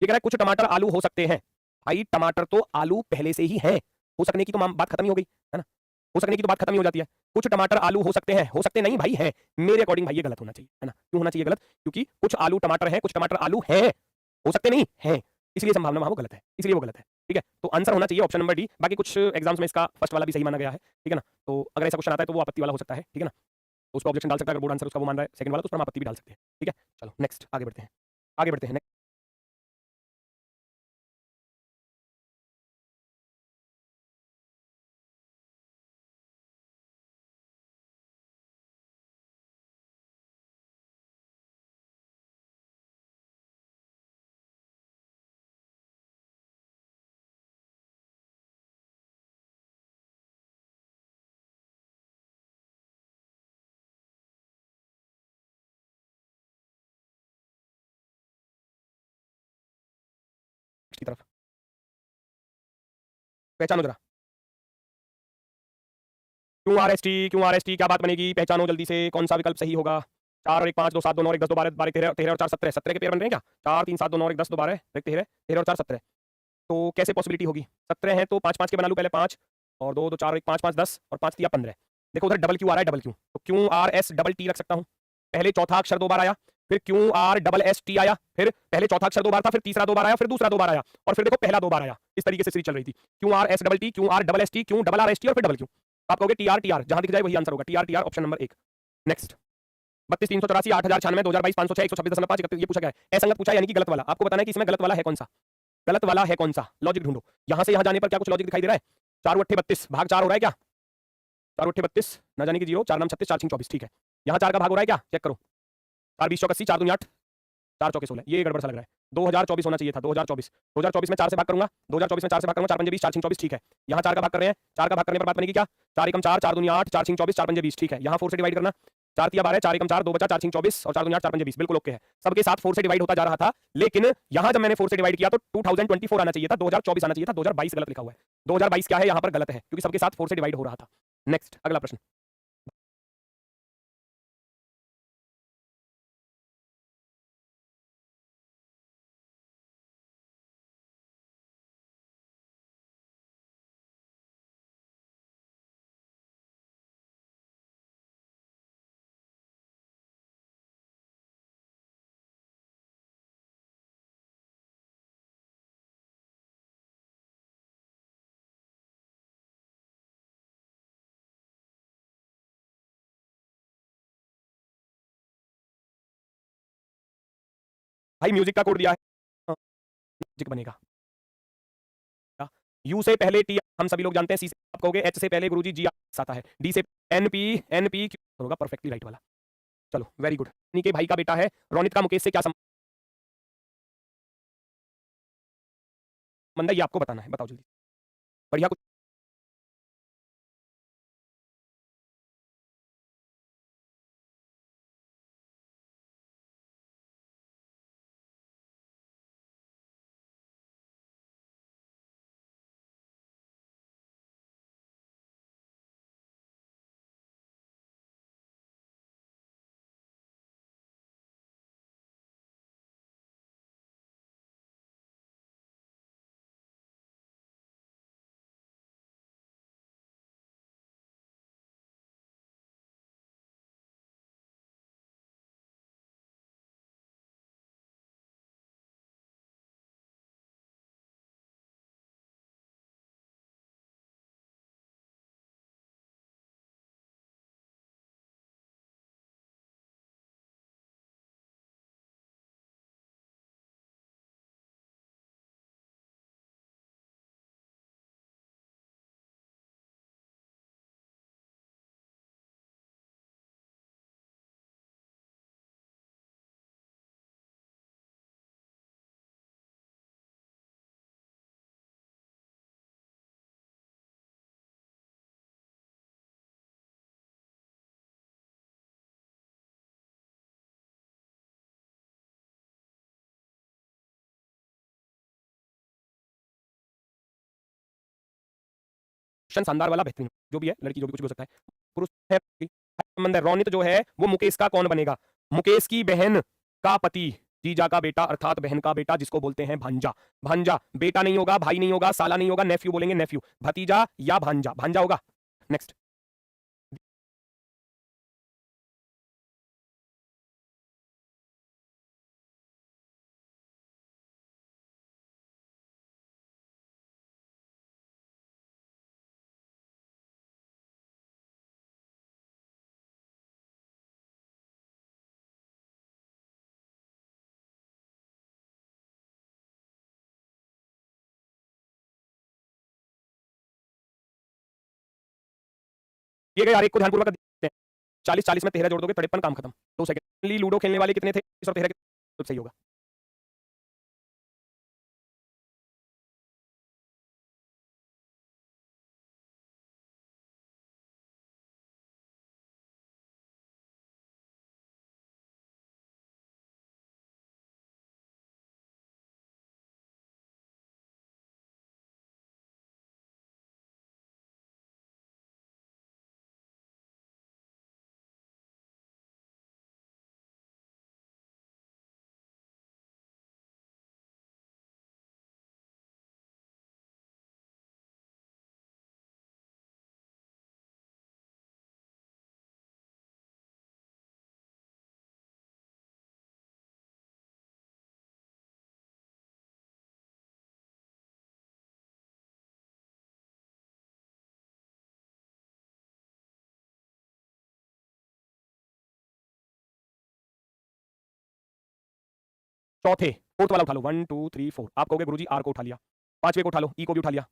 ये कह रहा है कुछ टमाटर आलू हो सकते हैं। भाई टमाटर तो आलू पहले से ही है, हो सकने की तो बात खत्म ही हो गई है ना, हो सकने की तो बात खत्म ही हो जाती है। कुछ टमाटर आलू हो सकते हैं, हो सकते नहीं भाई है। मेरे अकॉर्डिंग भाई ये गलत होना चाहिए है ना। क्यों होना चाहिए गलत? क्योंकि कुछ आलू टमाटर है, कुछ टमाटर आलू है, हो सकते नहीं है, इसलिए संभावना वहां वो गलत है, इसलिए वो गलत है। ठीक है, तो आंसर होना चाहिए ऑप्शन नंबर डी। बाकी कुछ एग्जाम्स में इसका फर्स्ट वाला भी सही माना गया है, ठीक है ना। तो अगर ऐसा क्वेश्चन आता है तो वो आपत्ति वाला हो सकता है, ठीक है ना। तो उसको ऑब्जेक्शन डाल सकता है, अगर बोर्ड आंसर उसका वो मान रहा है सेकंड वाला, तो उस पर हम आपत्ति भी डाल सकते हैं। ठीक है, चलो नेक्स्ट आगे बढ़ते हैं, आगे बढ़ते हैं। नेक्स्ट की तरफ पहचानो जरा। Q R S T, Q R S T, क्या बात बनेगी? पहचानो जल्दी से, कौन सा विकल्प सही होगा? 4 और 1 5 2 7 2 9 1 10 2 12 12 13 13 और 4 17, 17 के पेयर बन रहे हैं क्या? 4 3 7 2 9 1 10 2 12 13 13 और 4 17। तो कैसे पॉसिबिलिटी होगी? 17 है तो 5 5 के बना लूं पहले, 5 और 2 2 4 और 1 5 5 10 और 5 3 15। देखो उधर डबल क्यू आ रहा है, डबल क्यू, तो Q R S double T रख सकता हूं। पहले चौथा अक्षर 2 बार आया, फिर Q R double S T आया, फिर पहले चौथा अक्षर 2 बार था, फिर तीसरा 2 बार आया, फिर दूसरा 2 बार आया, और फिर देखो पहला 2 बार आया। इस तरीके से सीरीज चल रही थी, Q R S double T, Q R double S T, Q double R S T, और फिर डबल क्यू। आप कहोगे टी आर, जहां दिख जाए वही आंसर होगा। T R option number 1। Next 32 384 8096 2022 506 126.5 ये पूछा गया है। असंगत पूछा यानी कि गलत वाला। आपको बताना है कि इसमें गलत वाला है कौन सा, गलत वाला है कौन सा। लॉजिक ढूंढो, यहां से यहां जाने पर क्या कुछ लॉजिक दिखाई दे रहा है? 4 अट्ठे 32 भाग 4 हो रहा है क्या? 4 अट्ठे 32 ना जाने की 0, 4 नाम 36 4 6 24। ठीक है, यहां 4 का भाग हो रहा है क्या? चेक करो। 4 20 चौक 80, 4 दूनी 8, 4 चौके 16। ये गड़बड़ सा लग रहा है। 2024 होना चाहिए था, 2024। 2024 में 4 से भाग करूंगा, 2024 में 4 से भाग करूंगा, 4 पंजे 20, 4 6 24। ठीक है, यहाँ 4 का भाग कर रहे हैं, 4 का भाग करने पर बात बनेगी क्या? 4 एकम 4, 4 दूनी 8, 4 6 24, 4 पंजे 20। ठीक है, यहाँ 4 से डिवाइड करना, 4 तिया 12, 4 एकम 4, 2 बचा, 4 6 24 और 4 दूनी 8, 4 पंजे 20। बिल्कुल ओके है, सबके साथ 4 से डिवाइड होता जा रहा था। लेकिन यहाँ जब मैंने 4 से डिवाइड किया तो 2024 आना चाहिए था, 2024 आना चाहिए था, 2022 गलत लिखा हुआ है। 2022 क्या है यहाँ पर? गलत है, क्योंकि सबके साथ 4 से डिवाइड हो रहा था। नेक्स्ट अगला प्रश्न। भाई म्यूजिक का कोड दिया है, म्यूजिक बनेगा। यू से पहले टी हम सभी लोग जानते हैं, सी से आप कहोगे, एच से पहले गुरुजी जी आता है, डी से N P, N P Q होगा परफेक्टली राइट वाला। चलो वेरी गुड। के भाई का बेटा है, रोनित का मुकेश से क्या संबंध है ये आपको बताना है, बताओ जल्दी। बढ़िया कुछ। शानदार वाला बेहतरीन, जो भी है, लड़की जो भी कुछ भी हो सकता है, पुरुष है संबंध है। रोनित जो है वो मुकेश का कौन बनेगा? मुकेश की बहन का पति। जीजा का बेटा अर्थात बहन का बेटा, जिसको बोलते हैं भांजा। भांजा बेटा नहीं होगा, भाई नहीं होगा, साला नहीं होगा, नेफ्यू बोलेंगे, नेफ्यू। भतीजा या भांजा, भांजा होगा। नेक्स्ट, ये गए यार, एक को ध्यानपूर्वक देखते हैं। 40 40 में 13 जोड़ दोगे 53, काम खत्म। 2 सेकंड। लूडो खेलने वाले कितने थे? 20 और 13 तो सही होगा। चौथे, फोर्थ वाला उठा लो। 1 2 3 4। आप कहोगे गुरुजी आर को उठा लिया, पांचवे को उठा लो, ई को भी उठा लिया,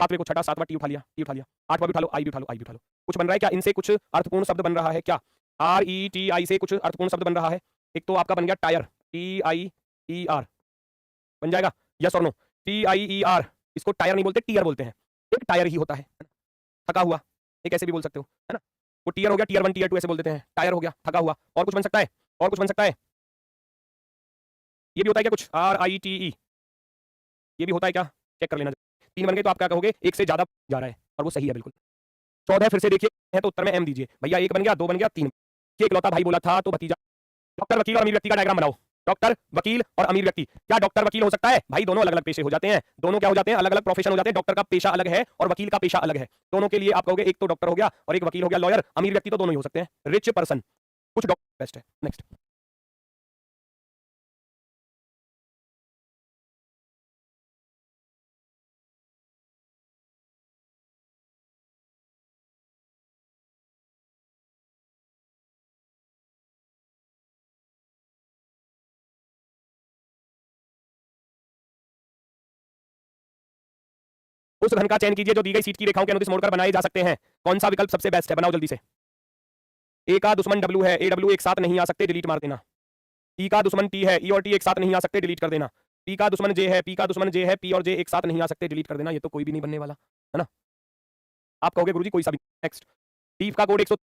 सातवें को छठा, सातवां टी उठा लिया, टी उठा लिया, आठवां भी उठा लो, आई भी उठा लो, आई भी उठा लो। कुछ बन रहा है क्या इनसे? कुछ अर्थपूर्ण शब्द बन रहा है क्या? आर ई टी आई से कुछ अर्थपूर्ण शब्द बन रहा है। एक तो आपका बन गया tyre, T I E R, बन जाएगा। यस और no? T I E R, इसको टायर नहीं बोलते, टीयर बोलते हैं। एक टायर ही होता है, थका हुआ, एक ऐसे भी बोल सकते हो, है ना। वो टीयर हो गया, टीयर 1 टीयर 2 ऐसे बोल देते हैं। टायर हो गया, थका हुआ। और कुछ बन सकता है? और कुछ बन सकता है? ये भी होता है क्या कुछ? आर आई टी ई, ये भी होता है क्या? चेक कर लेना। 3 बन गए तो आप क्या कहोगे? एक से ज्यादा जा रहा है, और वो सही है बिल्कुल। 14 फिर से देखिए, है तो उत्तर में एम दीजिए भैया। 1 बन गया, 2 बन गया, 3। ये इकलौता भाई बोला था तो भतीजा। डॉक्टर, वकील और अमीर व्यक्ति का डायग्राम बनाओ। डॉक्टर, वकील और अमीर व्यक्ति। क्या डॉक्टर वकील हो सकता है? भाई दोनों अलग अलग पेशे हो जाते हैं, दोनों क्या हो जाते हैं? अलग अलग प्रोफेशन हो जाते हैं। डॉक्टर का पेशा अलग है और वकील का पेशा अलग है। दोनों के लिए आप कहोगे एक तो डॉक्टर हो गया और एक वकील हो गया, लॉयर। अमीर व्यक्ति तो दोनों ही हो सकते हैं, रिच पर्सन। कुछ डॉक्टर बेस्ट है। नेक्स्ट, उस घन का चयन कीजिए जो दी गई सीट की रेखाओं के अनुदिश मोड़कर बनाए जा सकते हैं। कौन सा विकल्प सबसे बेस्ट है? बनाओ जल्दी से। ए का दुश्मन डब्ल्यू है, ए डब्ल्यू एक साथ नहीं आ सकते, डिलीट मार देना। ई का दुश्मन टी है, ई और टी एक साथ नहीं आ सकते, डिलीट कर देना। पी का दुश्मन जे है, पी का दुश्मन जे है, पी और जे एक साथ नहीं आ सकते, डिलीट कर देना। ये तो कोई भी नहीं बनने वाला, है ना। आप कहोगे गुरुजी कोई सा भी। नेक्स्ट, टी का कोड 100।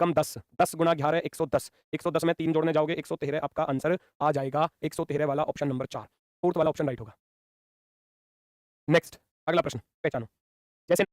कम 10, 10 गुणा 11 110। 110 में 3 जोड़ने जाओगे 113, आपका आंसर आ जाएगा 113 वाला, ऑप्शन नंबर 4, फोर्थ वाला ऑप्शन राइट होगा। नेक्स्ट, अगला प्रश्न पहचानो। जैसे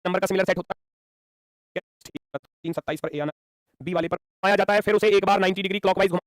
नंबर का सिमिलर सेट होता है। 327 पर ए आना, बी वाले पर घुमाया जाता है, फिर उसे एक बार 90 डिग्री क्लॉकवाइज घुमाया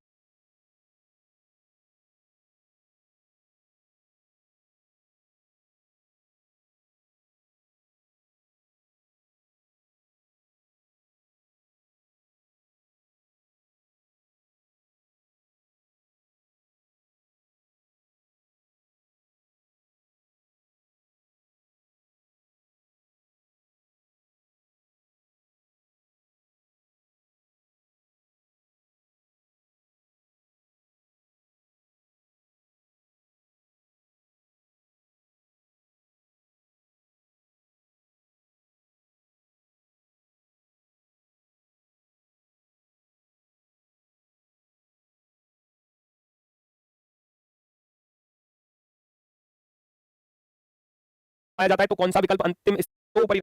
जाता है, तो कौन सा विकल्प अंतिम तो ऊपर ही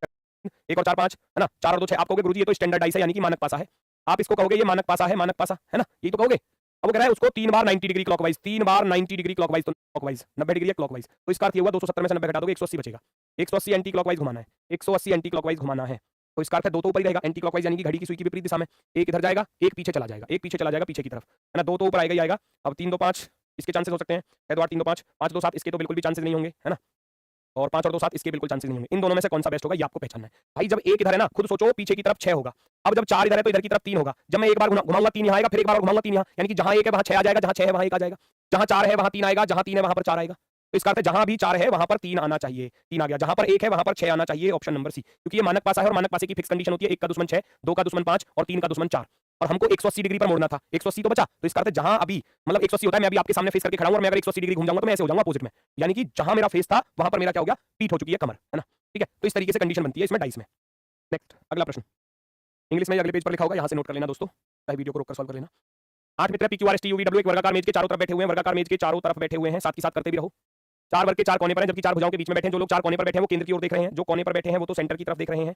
1 और 4 5 है ना, 4 और 2 6 आप कहोगे गुरुजी ये तो स्टैंडर्डाइज है यानी कि मानक पासा है। आप इसको कहोगे ये मानक पासा है, मानक पासा है ना, यही तो कहोगे। अब वो कह रहा है उसको 3 बार 90 डिग्री क्लॉकवाइज, 3 बार 90 डिग्री क्लॉकवाइज, तो क्लॉकवाइज 90 डिग्री क्लॉकवाइज, तो इसका अर्थ ये हुआ 270 में से 90 घटा दोगे 180 बचेगा। 180 एंटी क्लॉकवाइज घुमाना है, 180 एंटी क्लॉकवाइज घुमाना है, तो इसका अर्थ है 2 तो ऊपर ही रहेगा एंटी क्लॉकवाइज यानी कि घड़ी की सुई की विपरीत दिशा में। एक इधर जाएगा, एक पीछे चला जाएगा, एक पीछे चला जाएगा पीछे की तरफ, है ना। 2 तो ऊपर आएगा ही आएगा। अब 3 2 5 इसके चांसेस हो सकते हैं, 2 8 3 2 5 5 2 7 इसके तो बिल्कुल भी चांसेस नहीं होंगे, है ना। और 5 और 2 7 इसके बिल्कुल चांसेस नहीं होंगे। इन दोनों में से कौन सा बेस्ट होगा ये आपको पहचानना है। भाई जब एक इधर है ना, खुद सोचो पीछे की तरफ 6 होगा, अब जब 4 इधर है तो इधर की तरफ 3 होगा। जब मैं एक बार घुमाऊंगा 3 यहाँ आएगा, फिर एक बार और घुमाऊंगा 3 यहाँ, यानी कि जहां 1 है वहां 6 आ जाएगा, जहां 6 है वहां 1 आ जाएगा, जहां 4 है वहां 3 आएगा, जहां 3 है वहां पर 4 आएगा। तो इसका अर्थ है जहां भी 4 है वहां पर 3 आना चाहिए, 3 आ गया। जहां पर 1 है वहां पर 6 आना चाहिए, ऑप्शन नंबर सी। क्योंकि ये मानक पासा है और मानक पासे की फिक्स कंडीशन होती है 1 का दुश्मन 6, 2 का दुश्मन 5 और 3 का दुश्मन 4। और हमको 180 डिग्री पर मोड़ना था, 180 तो बचा, तो इसका अर्थ है जहां अभी मतलब 180 होता है, मैं अभी आपके सामने फेस करके खड़ा हूं और मैं अगर 180 डिग्री घूम जाऊंगा तो मैं ऐसे हो जाऊंगा अपोजिट में, यानी कि जहां मेरा फेस था वहां पर मेरा क्या हो गया, पीठ हो चुकी है, कमर, है ना। ठीक है, तो इस तरीके से कंडीशन बनती है इसमें डाइस में। नेक्स्ट अगला प्रश्न इंग्लिश में अगले पेज पर लिखा होगा, यहां से नोट कर लेना दोस्तों, चाहे वीडियो को रोककर सॉल्व कर लेना। 8 मित्र PQRSTUVW एक वर्गाकार मेज के चारों तरफ बैठे हुए हैं, वर्गाकार मेज के चारों तरफ बैठे हुए हैं, साथ ही साथ करते भी रहो। 4 वर्ग के 4 कोने पर हैं, जबकि 4 भुजाओं के बीच में बैठे हैं। जो लोग 4 कोने पर बैठे हैं वो केंद्र की ओर देख रहे हैं, जो कोने पर बैठे हैं वो तो सेंटर की तरफ देख रहे हैं,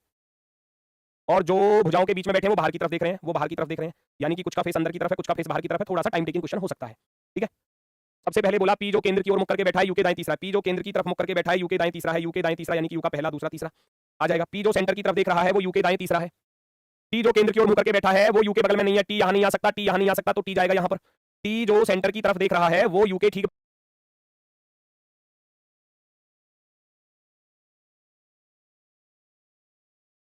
और जो भुजाओं के बीच में बैठे हैं वो बाहर की तरफ देख रहे हैं, वो बाहर की तरफ देख रहे हैं, यानी कि कुछ का फेस अंदर की तरफ है, कुछ का फेस बाहर की तरफ है। थोड़ा सा टाइम टेकिंग क्वेश्चन हो सकता है, ठीक है। सबसे पहले बोला पी जो केंद्र की ओर मुख करके बैठा है, यू के दाएं तीसरा। पी जो केंद्र की तरफ मुख करके बैठा है, यू के दाएं तीसरा है, यू के दाएं तीसरा यानी कि यू का पहला दूसरा तीसरा आ जाएगा। पी जो सेंटर की तरफ देख रहा है वो यू के दाएं तीसरा है। टी जो केंद्र की ओर मुख करके बैठा है वो यू के बगल में नहीं है, टी यहां नहीं आ सकता, टी यहां नहीं आ सकता, तो टी जाएगा यहां पर। टी जो सेंटर की तरफ देख रहा है वो यू के ठीक